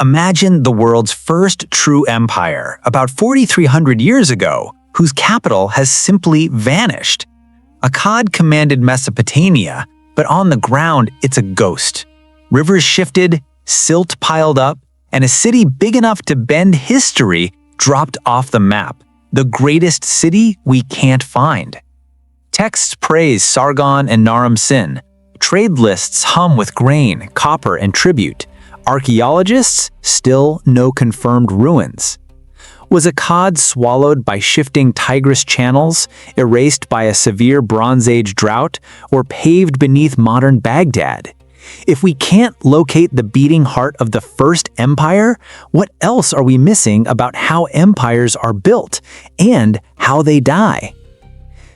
Imagine the world's first true empire, about 4,300 years ago, whose capital has simply vanished. Akkad commanded Mesopotamia, but on the ground it's a ghost. Rivers shifted, silt piled up, and a city big enough to bend history dropped off the map, the greatest city we can't find. Texts praise Sargon and Naram-Sin. Trade lists hum with grain, copper, and tribute. Archaeologists, still no confirmed ruins. Was Akkad swallowed by shifting Tigris channels, erased by a severe Bronze Age drought, or paved beneath modern Baghdad? If we can't locate the beating heart of the first empire, what else are we missing about how empires are built and how they die?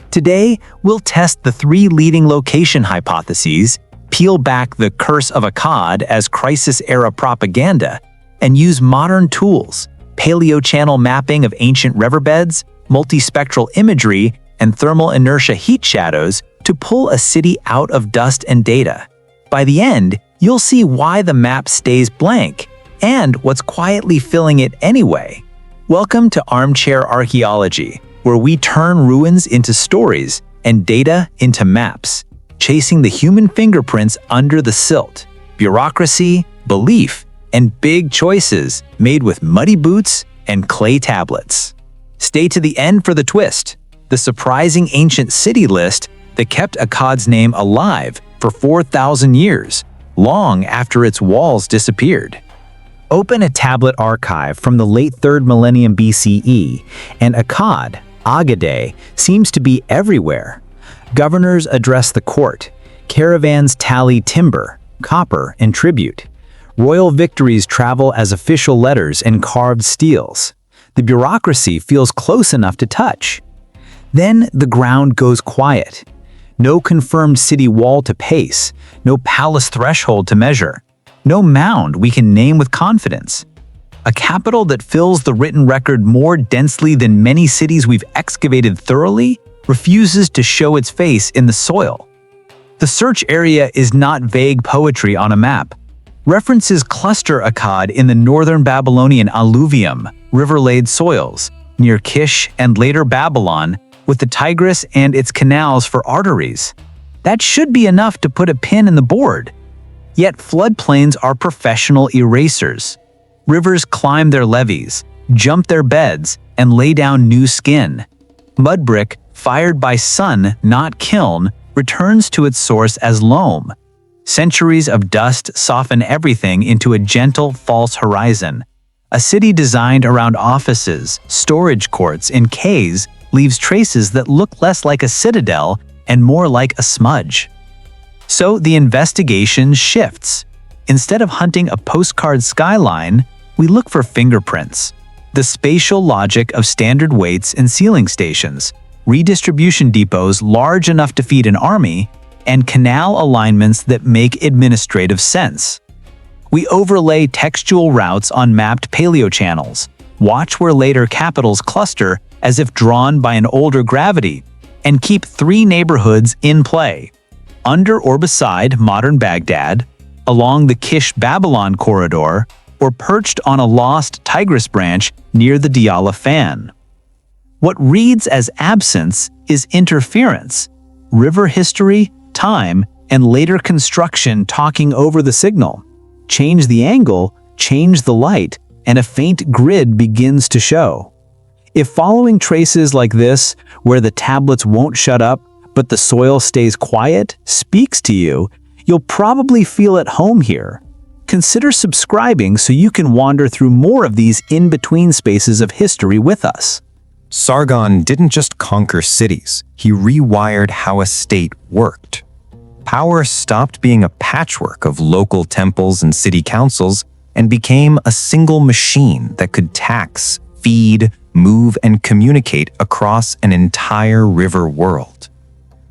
Today, we'll test the 3 leading location hypotheses, peel back the curse of Akkad as crisis-era propaganda, and use modern tools, Paleochannel mapping of ancient riverbeds, multispectral imagery, and thermal inertia heat shadows to pull a city out of dust and data. By the end, you'll see why the map stays blank and what's quietly filling it anyway. Welcome to Armchair Archaeology, where we turn ruins into stories and data into maps, chasing the human fingerprints under the silt, bureaucracy, belief, and big choices made with muddy boots and clay tablets. Stay to the end for the twist, the surprising ancient city list that kept Akkad's name alive for 4,000 years, long after its walls disappeared. Open a tablet archive from the late 3rd millennium BCE, and Akkad, Agade, seems to be everywhere. Governors address the court, caravans tally timber, copper, and tribute. Royal victories travel as official letters and carved steels. The bureaucracy feels close enough to touch. Then the ground goes quiet. No confirmed city wall to pace, no palace threshold to measure, no mound we can name with confidence. A capital that fills the written record more densely than many cities we've excavated thoroughly refuses to show its face in the soil. The search area is not vague poetry on a map. References cluster Akkad in the northern Babylonian alluvium, river-laid soils, near Kish and later Babylon, with the Tigris and its canals for arteries. That should be enough to put a pin in the board. Yet floodplains are professional erasers. Rivers climb their levees, jump their beds, and lay down new skin. Mud brick, fired by sun, not kiln, returns to its source as loam. Centuries of dust soften everything into a gentle, false horizon. A city designed around offices, storage courts, and caves leaves traces that look less like a citadel and more like a smudge. So the investigation shifts. Instead of hunting a postcard skyline, we look for fingerprints. The spatial logic of standard weights and sealing stations, redistribution depots large enough to feed an army, and canal alignments that make administrative sense. We overlay textual routes on mapped paleochannels, watch where later capitals cluster as if drawn by an older gravity, and keep 3 neighborhoods in play. Under or beside modern Baghdad, along the Kish-Babylon corridor, or perched on a lost Tigris branch near the Diyala fan. What reads as absence is interference, river history, time, and later construction talking over the signal. Change the angle, change the light, and a faint grid begins to show. If following traces like this, where the tablets won't shut up, but the soil stays quiet, speaks to you, you'll probably feel at home here. Consider subscribing so you can wander through more of these in-between spaces of history with us. Sargon didn't just conquer cities, he rewired how a state worked. Power stopped being a patchwork of local temples and city councils and became a single machine that could tax, feed, move, and communicate across an entire river world.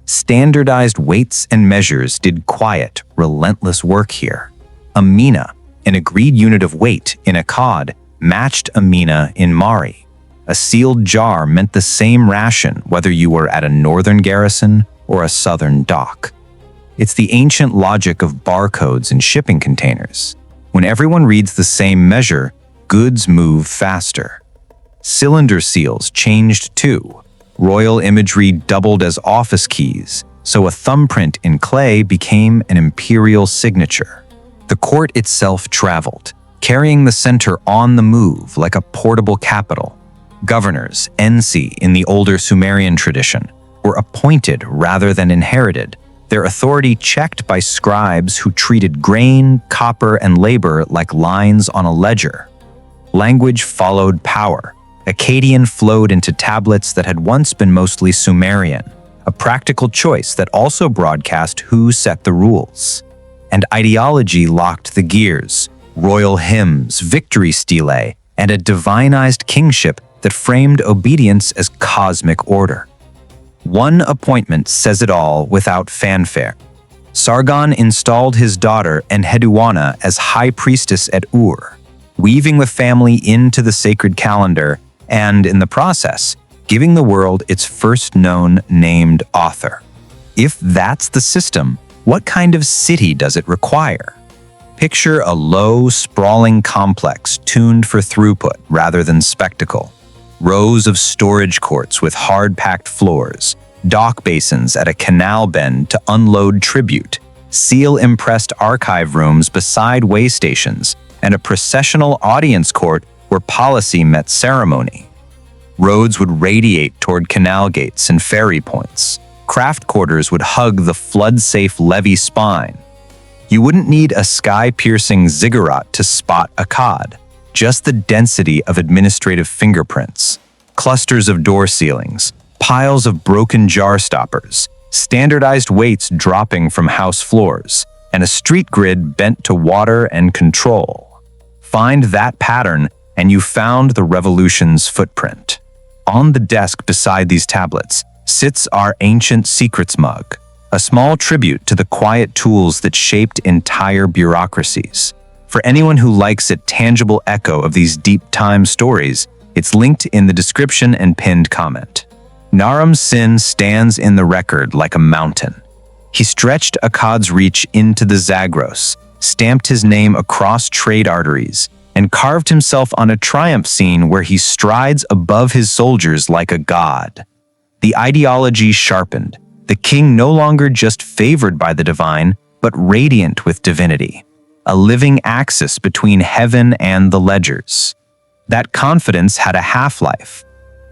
Standardized weights and measures did quiet, relentless work here. A mina, an agreed unit of weight in Akkad, matched a mina in Mari. A sealed jar meant the same ration whether you were at a northern garrison or a southern dock. It's the ancient logic of barcodes and shipping containers. When everyone reads the same measure, goods move faster. Cylinder seals changed too. Royal imagery doubled as office keys, so a thumbprint in clay became an imperial signature. The court itself traveled, carrying the center on the move like a portable capital. Governors, ensi in the older Sumerian tradition, were appointed rather than inherited, their authority checked by scribes who treated grain, copper, and labor like lines on a ledger. Language followed power. Akkadian flowed into tablets that had once been mostly Sumerian, a practical choice that also broadcast who set the rules. And ideology locked the gears, royal hymns, victory stelae, and a divinized kingship that framed obedience as cosmic order. One appointment says it all without fanfare. Sargon installed his daughter Enheduanna as high priestess at Ur, weaving the family into the sacred calendar and, in the process, giving the world its first known named author. If that's the system, what kind of city does it require? Picture a low, sprawling complex tuned for throughput rather than spectacle. Rows of storage courts with hard-packed floors, dock basins at a canal bend to unload tribute, seal-impressed archive rooms beside way stations, and a processional audience court where policy met ceremony. Roads would radiate toward canal gates and ferry points. Craft quarters would hug the flood-safe levee spine. You wouldn't need a sky-piercing ziggurat to spot Akkad, just the density of administrative fingerprints, clusters of door ceilings, piles of broken jar stoppers, standardized weights dropping from house floors, and a street grid bent to water and control. Find that pattern, and you found the revolution's footprint. On the desk beside these tablets sits our ancient secrets mug, a small tribute to the quiet tools that shaped entire bureaucracies. For anyone who likes a tangible echo of these deep-time stories, it's linked in the description and pinned comment. Naram-Sin stands in the record like a mountain. He stretched Akkad's reach into the Zagros, stamped his name across trade arteries, and carved himself on a triumph scene where he strides above his soldiers like a god. The ideology sharpened, the king no longer just favored by the divine, but radiant with divinity, a living axis between heaven and the ledgers. That confidence had a half-life.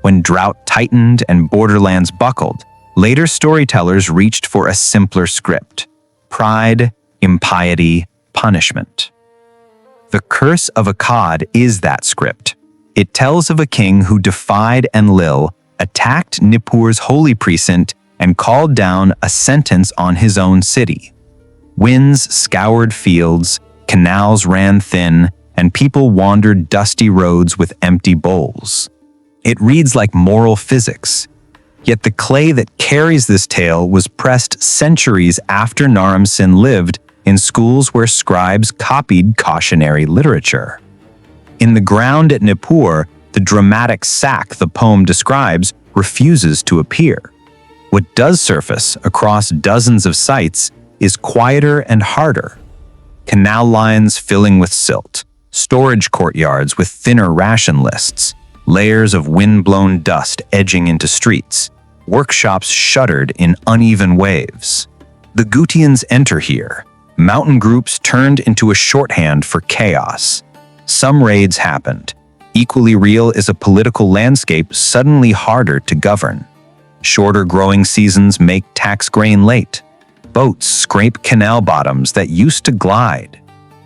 When drought tightened and borderlands buckled, later storytellers reached for a simpler script: pride, impiety, punishment. The Curse of Akkad is that script. It tells of a king who defied Enlil, attacked Nippur's holy precinct, and called down a sentence on his own city. Winds scoured fields, canals ran thin, and people wandered dusty roads with empty bowls. It reads like moral physics. Yet the clay that carries this tale was pressed centuries after Naram-Sin lived in schools where scribes copied cautionary literature. In the ground at Nippur, the dramatic sack the poem describes refuses to appear. What does surface across dozens of sites is quieter and harder. Canal lines filling with silt, storage courtyards with thinner ration lists, layers of wind-blown dust edging into streets, workshops shuttered in uneven waves. The Gutians enter here, mountain groups turned into a shorthand for chaos. Some raids happened. Equally real is a political landscape suddenly harder to govern. Shorter growing seasons make tax grain late. Boats scrape canal bottoms that used to glide.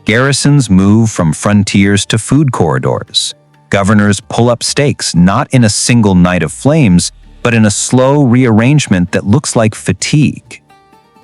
Garrisons move from frontiers to food corridors. Governors pull up stakes not in a single night of flames, but in a slow rearrangement that looks like fatigue.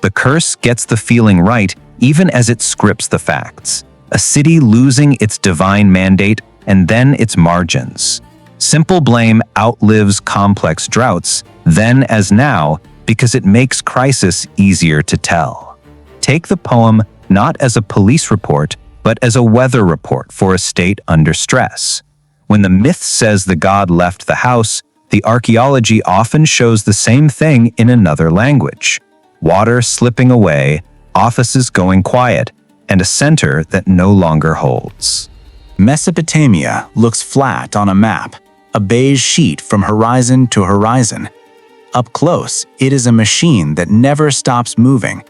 The curse gets the feeling right even as it scripts the facts. A city losing its divine mandate and then its margins. Simple blame outlives complex droughts, then as now, because it makes crisis easier to tell. Take the poem not as a police report, but as a weather report for a state under stress. When the myth says the god left the house, the archaeology often shows the same thing in another language. Water slipping away, offices going quiet, and a center that no longer holds. Mesopotamia looks flat on a map, a beige sheet from horizon to horizon. Up close, it is a machine that never stops moving.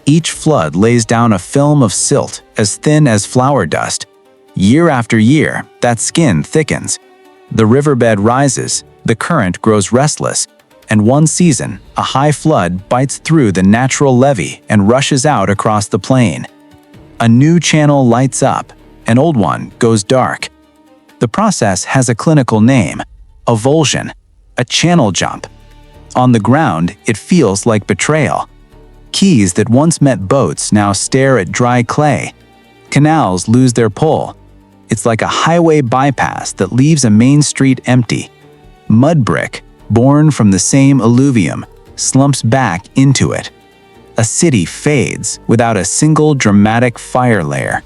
Each flood lays down a film of silt as thin as flour dust. Year after year, that skin thickens. The riverbed rises, the current grows restless, and one season, a high flood bites through the natural levee and rushes out across the plain. A new channel lights up, an old one goes dark. The process has a clinical name, avulsion, a channel jump. On the ground, it feels like betrayal. Quays that once met boats now stare at dry clay. Canals lose their pull. It's like a highway bypass that leaves a main street empty. Mud brick, born from the same alluvium, slumps back into it. A city fades without a single dramatic fire layer.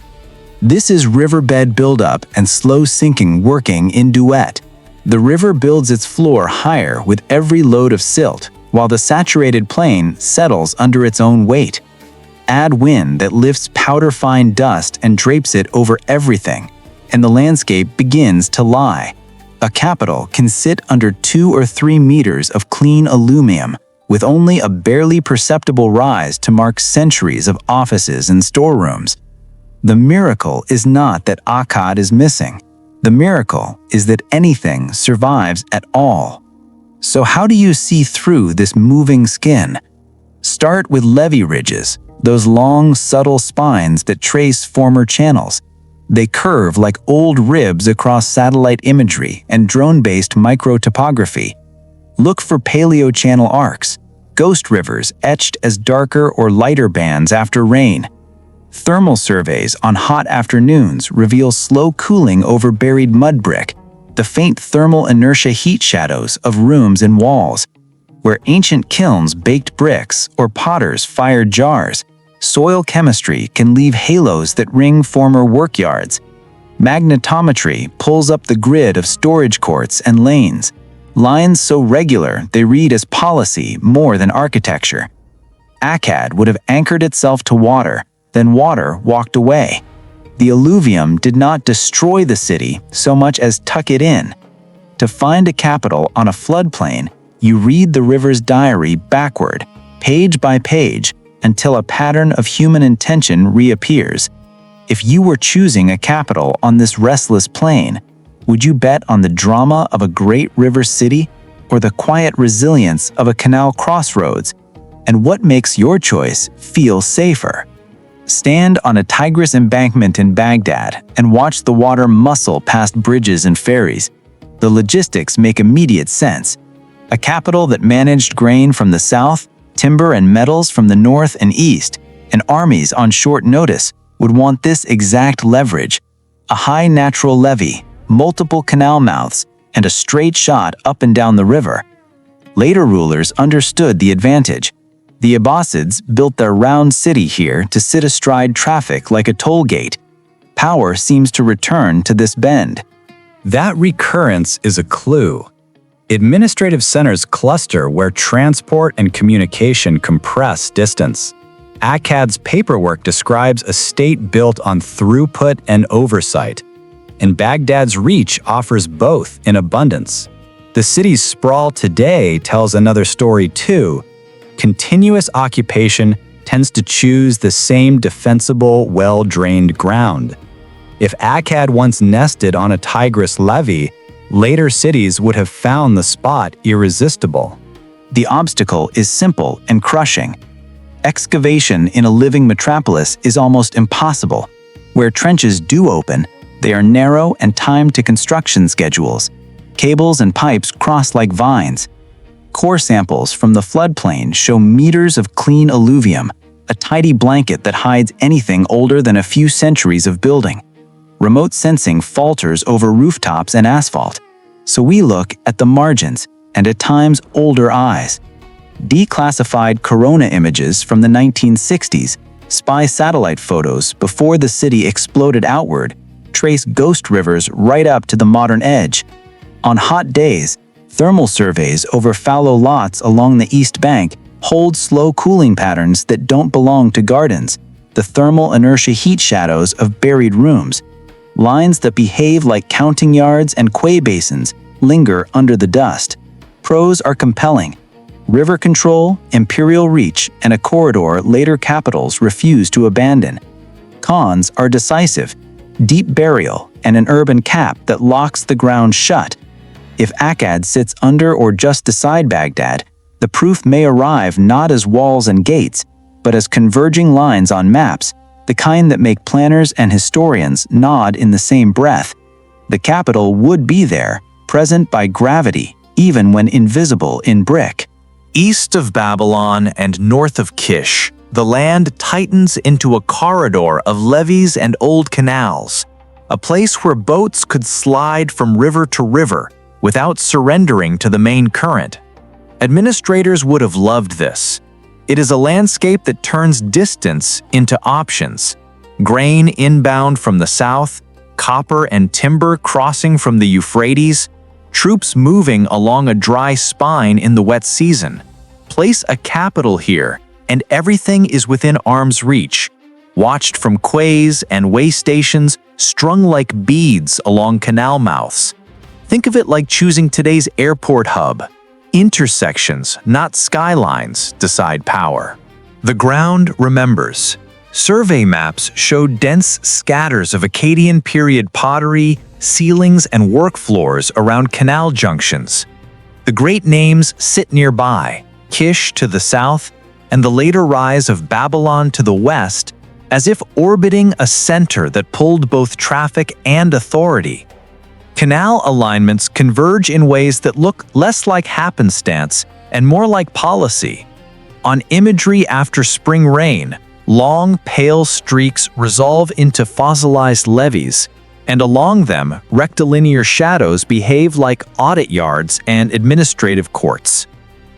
This is riverbed buildup and slow sinking working in duet. The river builds its floor higher with every load of silt, while the saturated plain settles under its own weight. Add wind that lifts powder-fine dust and drapes it over everything, and the landscape begins to lie. A capital can sit under 2 or 3 meters of clean aluminum, with only a barely perceptible rise to mark centuries of offices and storerooms. The miracle is not that Akkad is missing. The miracle is that anything survives at all. So how do you see through this moving skin? Start with levee ridges, those long, subtle spines that trace former channels. They curve like old ribs across satellite imagery and drone-based microtopography. Look for Paleochannel arcs, ghost rivers etched as darker or lighter bands after rain. Thermal surveys on hot afternoons reveal slow cooling over buried mud brick, the faint thermal inertia heat shadows of rooms and walls. Where ancient kilns baked bricks or potters fired jars, soil chemistry can leave halos that ring former workyards. Magnetometry pulls up the grid of storage courts and lanes, lines so regular they read as policy more than architecture. Akkad would have anchored itself to water, then water walked away. The alluvium did not destroy the city so much as tuck it in. To find a capital on a floodplain, you read the river's diary backward, page by page, until a pattern of human intention reappears. If you were choosing a capital on this restless plain, would you bet on the drama of a great river city or the quiet resilience of a canal crossroads? And what makes your choice feel safer? Stand on a Tigris embankment in Baghdad and watch the water muscle past bridges and ferries. The logistics make immediate sense. A capital that managed grain from the south, timber and metals from the north and east, and armies on short notice would want this exact leverage: a high natural levee, multiple canal mouths, and a straight shot up and down the river. Later rulers understood the advantage. The Abbasids built their round city here to sit astride traffic like a toll gate. Power seems to return to this bend. That recurrence is a clue. Administrative centers cluster where transport and communication compress distance. Akkad's paperwork describes a state built on throughput and oversight, and Baghdad's reach offers both in abundance. The city's sprawl today tells another story too. Continuous occupation tends to choose the same defensible, well-drained ground. If Akkad once nested on a Tigris levee, later cities would have found the spot irresistible. The obstacle is simple and crushing. Excavation in a living metropolis is almost impossible. Where trenches do open, they are narrow and timed to construction schedules. Cables and pipes cross like vines. Core samples from the floodplain show meters of clean alluvium, a tidy blanket that hides anything older than a few centuries of building. Remote sensing falters over rooftops and asphalt, so we look at the margins and at times older eyes. Declassified corona images from the 1960s, spy satellite photos before the city exploded outward, trace ghost rivers right up to the modern edge. On hot days, thermal surveys over fallow lots along the east bank hold slow cooling patterns that don't belong to gardens. the thermal inertia heat shadows of buried rooms. Lines that behave like counting yards and quay basins linger under the dust. Pros are compelling. River control, imperial reach, and a corridor later capitals refuse to abandon. Cons are decisive. Deep burial and an urban cap that locks the ground shut. If Akkad sits under or just beside Baghdad, the proof may arrive not as walls and gates, but as converging lines on maps, the kind that make planners and historians nod in the same breath. The capital would be there, present by gravity, even when invisible in brick. East of Babylon and north of Kish, the land tightens into a corridor of levees and old canals, a place where boats could slide from river to river without surrendering to the main current. Administrators would have loved this. It is a landscape that turns distance into options. Grain inbound from the south, copper and timber crossing from the Euphrates, troops moving along a dry spine in the wet season. Place a capital here, and everything is within arm's reach, watched from quays and way stations strung like beads along canal mouths. Think of it like choosing today's airport hub. Intersections, not skylines, decide power. The ground remembers. Survey maps show dense scatters of Akkadian period pottery, ceilings, and work floors around canal junctions. The great names sit nearby, Kish to the south, and the later rise of Babylon to the west, as if orbiting a center that pulled both traffic and authority. Canal alignments converge in ways that look less like happenstance and more like policy. On imagery after spring rain, long, pale streaks resolve into fossilized levees, and along them, rectilinear shadows behave like audit yards and administrative courts.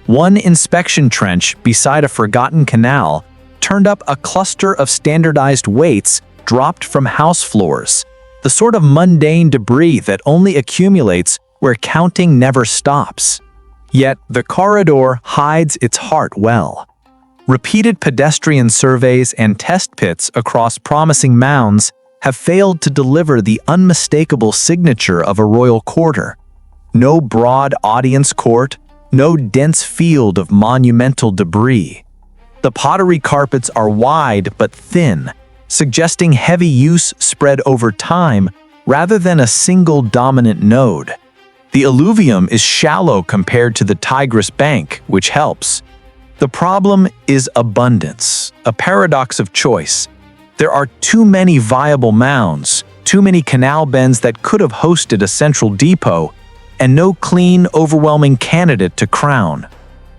One inspection trench beside a forgotten canal turned up a cluster of standardized weights dropped from house floors, the sort of mundane debris that only accumulates where counting never stops. Yet the corridor hides its heart well. Repeated pedestrian surveys and test pits across promising mounds have failed to deliver the unmistakable signature of a royal quarter. No broad audience court, no dense field of monumental debris. The pottery carpets are wide but thin, suggesting heavy use spread over time rather than a single dominant node. The alluvium is shallow compared to the Tigris bank, which helps. The problem is abundance, a paradox of choice. There are too many viable mounds, too many canal bends that could have hosted a central depot, and no clean, overwhelming candidate to crown.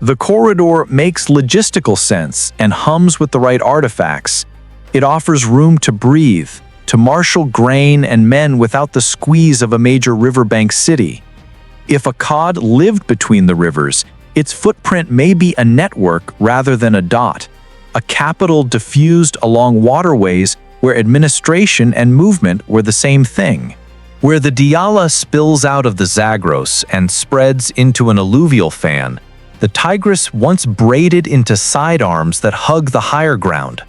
The corridor makes logistical sense and hums with the right artifacts. It offers room to breathe, to marshal grain and men without the squeeze of a major riverbank city. If Akkad lived between the rivers, its footprint may be a network rather than a dot, a capital diffused along waterways where administration and movement were the same thing. Where the Diyala spills out of the Zagros and spreads into an alluvial fan, the Tigris once braided into sidearms that hug the higher ground.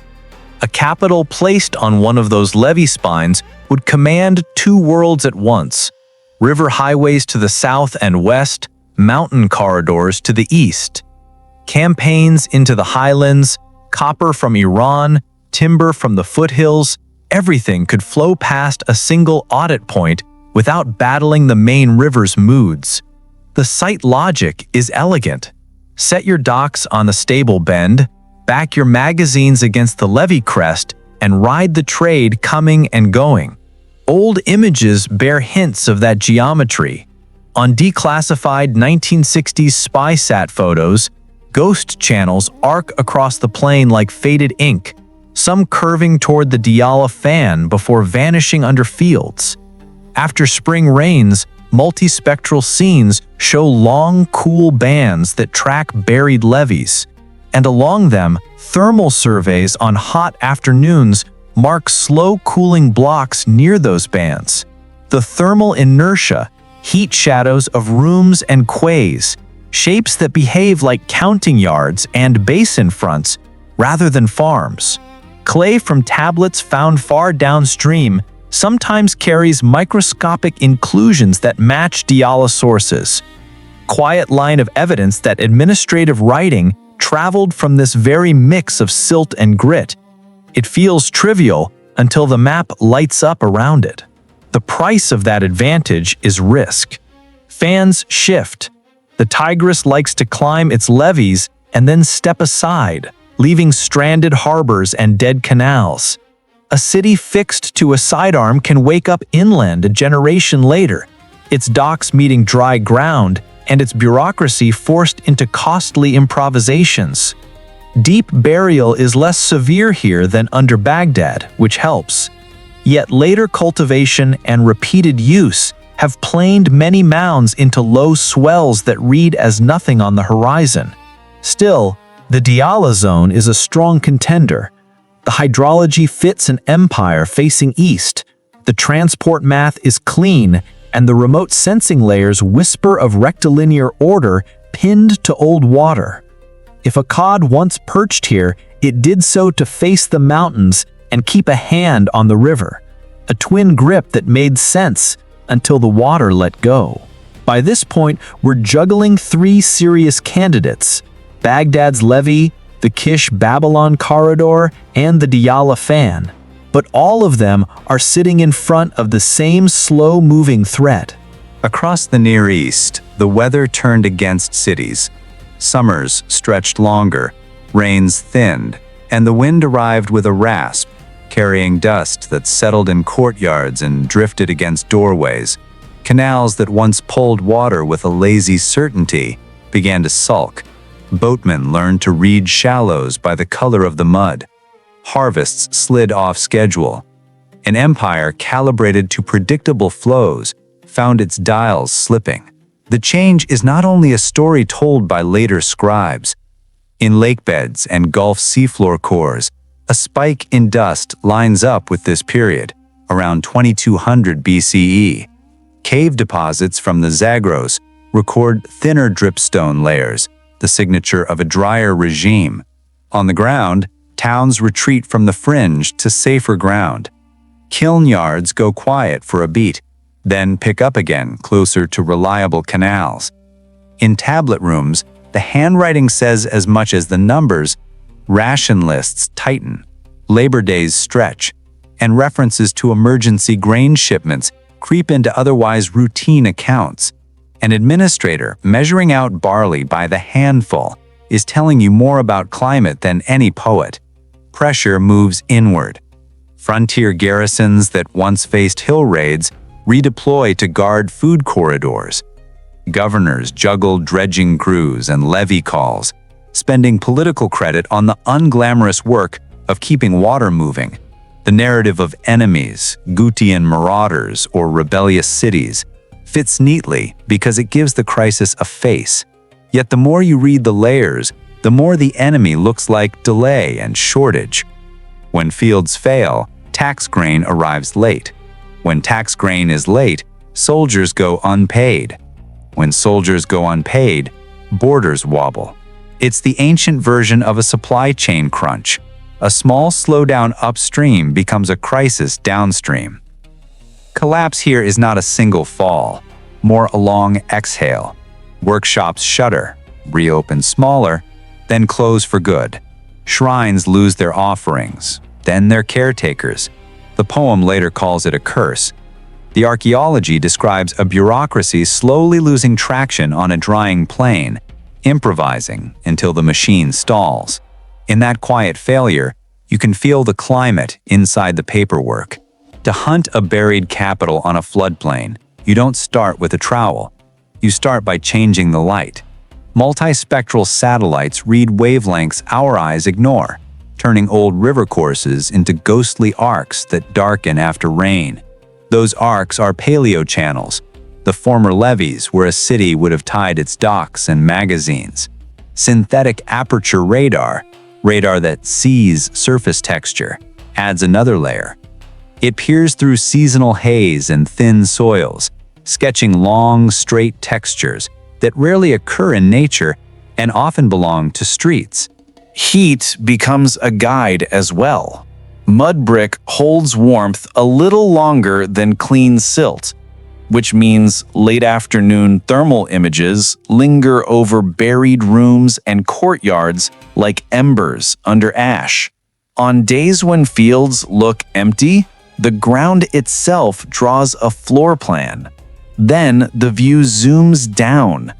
A capital placed on one of those levee spines would command two worlds at once: river highways to the south and west, mountain corridors to the east. Campaigns into the highlands, copper from Iran, timber from the foothills, everything could flow past a single audit point without battling the main river's moods. The site logic is elegant. Set your docks on a stable bend, back your magazines against the levee crest, and ride the trade coming and going. Old images bear hints of that geometry. On declassified 1960s spy-sat photos, ghost channels arc across the plain like faded ink, some curving toward the Diyala fan before vanishing under fields. After spring rains, multispectral scenes show long, cool bands that track buried levees, and along them, thermal surveys on hot afternoons mark slow cooling blocks near those bands. The thermal inertia, heat shadows of rooms and quays, shapes that behave like counting yards and basin fronts rather than farms. Clay from tablets found far downstream sometimes carries microscopic inclusions that match Diyala sources. Quiet line of evidence that administrative writing traveled from this very mix of silt and grit. It feels trivial until the map lights up around it. The price of that advantage is risk. Fans shift. The Tigris likes to climb its levees and then step aside, leaving stranded harbors and dead canals. A city fixed to a sidearm can wake up inland a generation later, its docks meeting dry ground and its bureaucracy forced into costly improvisations. Deep burial is less severe here than under Baghdad, which helps. Yet later cultivation and repeated use have planed many mounds into low swells that read as nothing on the horizon. Still, the Diyala zone is a strong contender. The hydrology fits an empire facing east, the transport math is clean, and the remote sensing layers whisper of rectilinear order pinned to old water. If Akkad once perched here, it did so to face the mountains and keep a hand on the river, a twin grip that made sense until the water let go. By this point, we're juggling three serious candidates: Baghdad's levee, the Kish Babylon corridor, and the Diyala fan. But all of them are sitting in front of the same slow-moving threat. Across the Near East, the weather turned against cities. Summers stretched longer, rains thinned, and the wind arrived with a rasp, carrying dust that settled in courtyards and drifted against doorways. Canals that once pulled water with a lazy certainty began to sulk. Boatmen learned to read shallows by the color of the mud. Harvests slid off schedule. An empire calibrated to predictable flows found its dials slipping. The change is not only a story told by later scribes. In lakebeds and Gulf seafloor cores, a spike in dust lines up with this period, around 2200 BCE. Cave deposits from the Zagros record thinner dripstone layers, the signature of a drier regime. On the ground, towns retreat from the fringe to safer ground. Kiln yards go quiet for a beat, then pick up again closer to reliable canals. In tablet rooms, the handwriting says as much as the numbers. Ration lists tighten, labor days stretch, and references to emergency grain shipments creep into otherwise routine accounts. An administrator measuring out barley by the handful is telling you more about climate than any poet. Pressure moves inward. Frontier garrisons that once faced hill raids redeploy to guard food corridors. Governors juggle dredging crews and levy calls, spending political credit on the unglamorous work of keeping water moving. The narrative of enemies, Gutian marauders, or rebellious cities fits neatly because it gives the crisis a face. Yet the more you read the layers, the more the enemy looks like delay and shortage. When fields fail, tax grain arrives late. When tax grain is late, soldiers go unpaid. When soldiers go unpaid, borders wobble. It's the ancient version of a supply chain crunch. A small slowdown upstream becomes a crisis downstream. Collapse here is not a single fall, more a long exhale. Workshops shutter, reopen smaller, then close for good. Shrines lose their offerings, then their caretakers. The poem later calls it a curse. The archaeology describes a bureaucracy slowly losing traction on a drying plain, improvising until the machine stalls. In that quiet failure, you can feel the climate inside the paperwork. To hunt a buried capital on a floodplain, you don't start with a trowel. You start by changing the light. Multispectral satellites read wavelengths our eyes ignore, turning old river courses into ghostly arcs that darken after rain. Those arcs are Paleochannels, the former levees where a city would have tied its docks and magazines. Synthetic aperture radar that sees surface texture, adds another layer. It peers through seasonal haze and thin soils, sketching long, straight textures that rarely occur in nature and often belong to streets. Heat becomes a guide as well. Mud brick holds warmth a little longer than clean silt, which means late afternoon thermal images linger over buried rooms and courtyards like embers under ash. On days when fields look empty, the ground itself draws a floor plan. Then the view zooms down.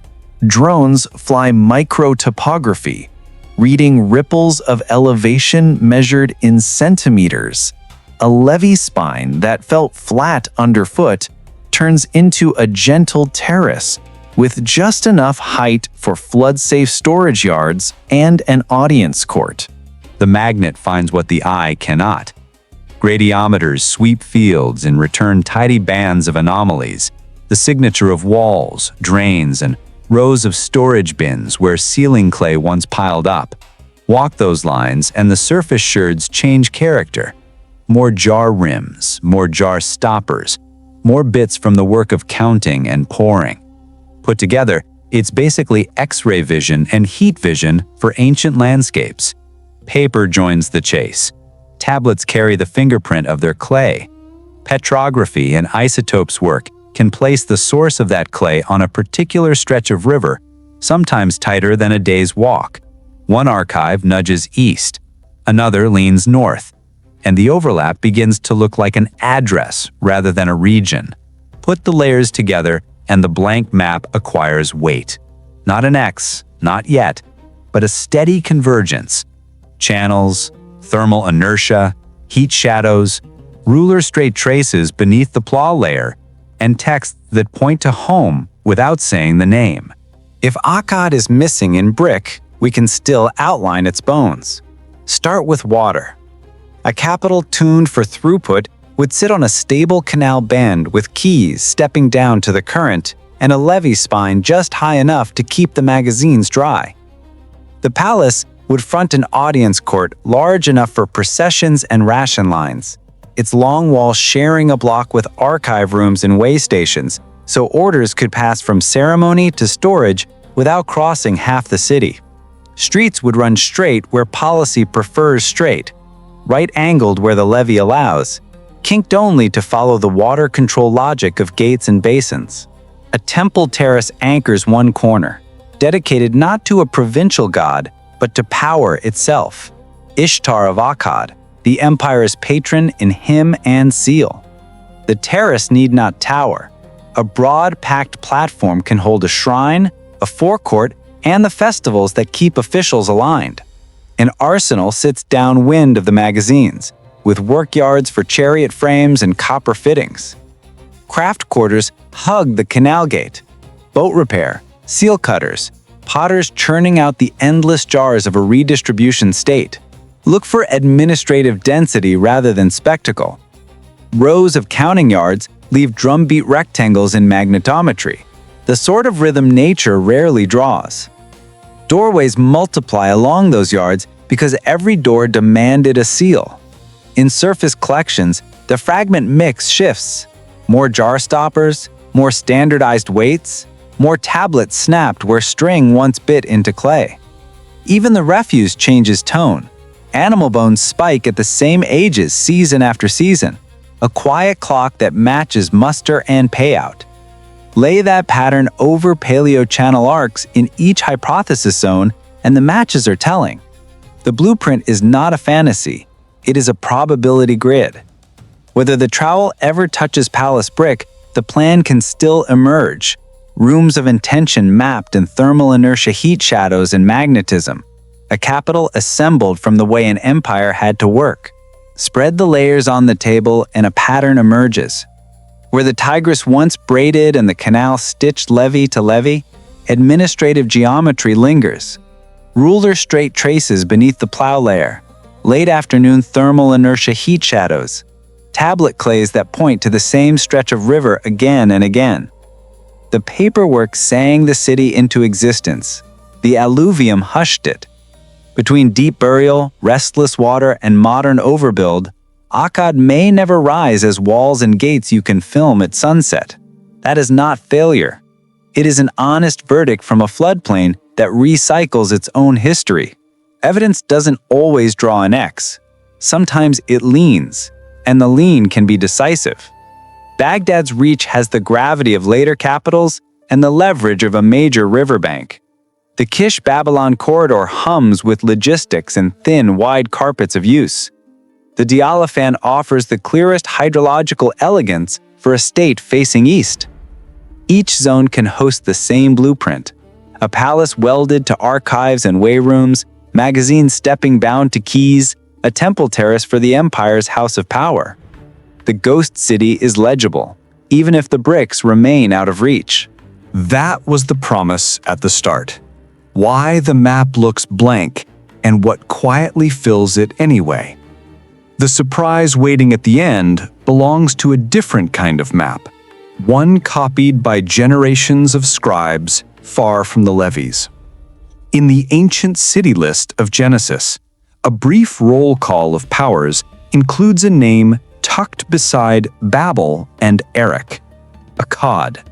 Drones fly micro-topography, reading ripples of elevation measured in centimeters. A levee spine that felt flat underfoot turns into a gentle terrace with just enough height for flood-safe storage yards and an audience court. The magnet finds what the eye cannot. Gradiometers sweep fields and return tidy bands of anomalies, the signature of walls, drains, and rows of storage bins where ceiling clay once piled up. Walk those lines and the surface sherds change character. More jar rims, more jar stoppers, more bits from the work of counting and pouring. Put together, it's basically X-ray vision and heat vision for ancient landscapes. Paper joins the chase. Tablets carry the fingerprint of their clay. Petrography and isotopes work can place the source of that clay on a particular stretch of river, sometimes tighter than a day's walk. One archive nudges east, another leans north, and the overlap begins to look like an address rather than a region. Put the layers together and the blank map acquires weight. Not an X, not yet, but a steady convergence. Channels, thermal inertia, heat shadows, ruler-straight traces beneath the plow layer, and texts that point to home without saying the name. If Akkad is missing in brick, we can still outline its bones. Start with water. A capital tuned for throughput would sit on a stable canal band with quays stepping down to the current and a levee spine just high enough to keep the magazines dry. The palace would front an audience court large enough for processions and ration lines, its long walls sharing a block with archive rooms and way stations, so orders could pass from ceremony to storage without crossing half the city. Streets would run straight where policy prefers straight, right-angled where the levee allows, kinked only to follow the water control logic of gates and basins. A temple terrace anchors one corner, dedicated not to a provincial god, but to power itself. Ishtar of Akkad, the empire's patron in hymn and seal. The terrace need not tower. A broad, packed platform can hold a shrine, a forecourt, and the festivals that keep officials aligned. An arsenal sits downwind of the magazines, with workyards for chariot frames and copper fittings. Craft quarters hug the canal gate. Boat repair, seal cutters, potters churning out the endless jars of a redistribution state. Look for administrative density rather than spectacle. Rows of counting yards leave drumbeat rectangles in magnetometry, the sort of rhythm nature rarely draws. Doorways multiply along those yards because every door demanded a seal. In surface collections, the fragment mix shifts. More jar stoppers, more standardized weights, more tablets snapped where string once bit into clay. Even the refuse changes tone. Animal bones spike at the same ages season after season, a quiet clock that matches muster and payout. Lay that pattern over Paleochannel arcs in each hypothesis zone, and the matches are telling. The blueprint is not a fantasy, it is a probability grid. Whether the trowel ever touches palace brick, the plan can still emerge. Rooms of intention mapped in thermal inertia heat shadows and magnetism. A capital assembled from the way an empire had to work. Spread the layers on the table and a pattern emerges. Where the Tigris once braided and the canal stitched levee to levee, administrative geometry lingers. Ruler-straight traces beneath the plow layer. Late afternoon thermal inertia heat shadows. Tablet clays that point to the same stretch of river again and again. The paperwork sang the city into existence. The alluvium hushed it. Between deep burial, restless water, and modern overbuild, Akkad may never rise as walls and gates you can film at sunset. That is not failure. It is an honest verdict from a floodplain that recycles its own history. Evidence doesn't always draw an X. sometimes it leans, and the lean can be decisive. Baghdad's reach has the gravity of later capitals and the leverage of a major riverbank. The Kish-Babylon corridor hums with logistics and thin, wide carpets of use. The Diyala fan offers the clearest hydrological elegance for a state facing east. Each zone can host the same blueprint: a palace welded to archives and wayrooms, magazines stepping bound to keys, a temple terrace for the empire's house of power. The ghost city is legible, even if the bricks remain out of reach. That was the promise at the start. Why the map looks blank and what quietly fills it anyway. The surprise waiting at the end belongs to a different kind of map, one copied by generations of scribes far from the levees. In the ancient city list of Genesis, a brief roll call of powers includes a name tucked beside Babel and Erech, Akkad.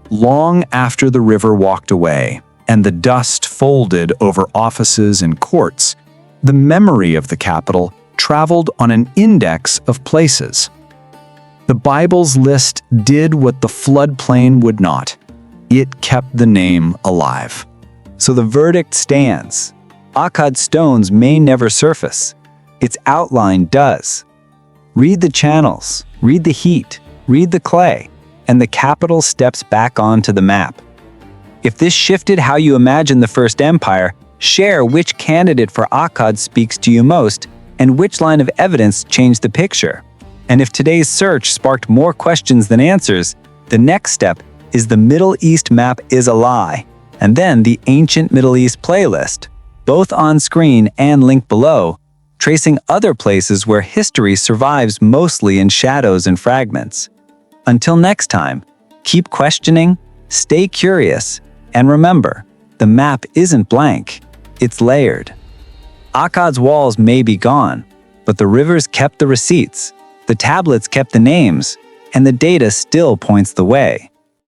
Long after the river walked away and the dust folded over offices and courts, the memory of the capital traveled on an index of places. The Bible's list did what the floodplain would not. It kept the name alive. So the verdict stands. Akkad stones may never surface. Its outline does. Read the channels, read the heat, read the clay, and the capital steps back onto the map. If this shifted how you imagine the First Empire, share which candidate for Akkad speaks to you most and which line of evidence changed the picture. And if today's search sparked more questions than answers, the next step is the Middle East map is a lie, and then the Ancient Middle East playlist, both on screen and linked below, tracing other places where history survives mostly in shadows and fragments. Until next time, keep questioning, stay curious, and remember, the map isn't blank, it's layered. Akkad's walls may be gone, but the rivers kept the receipts, the tablets kept the names, and the data still points the way.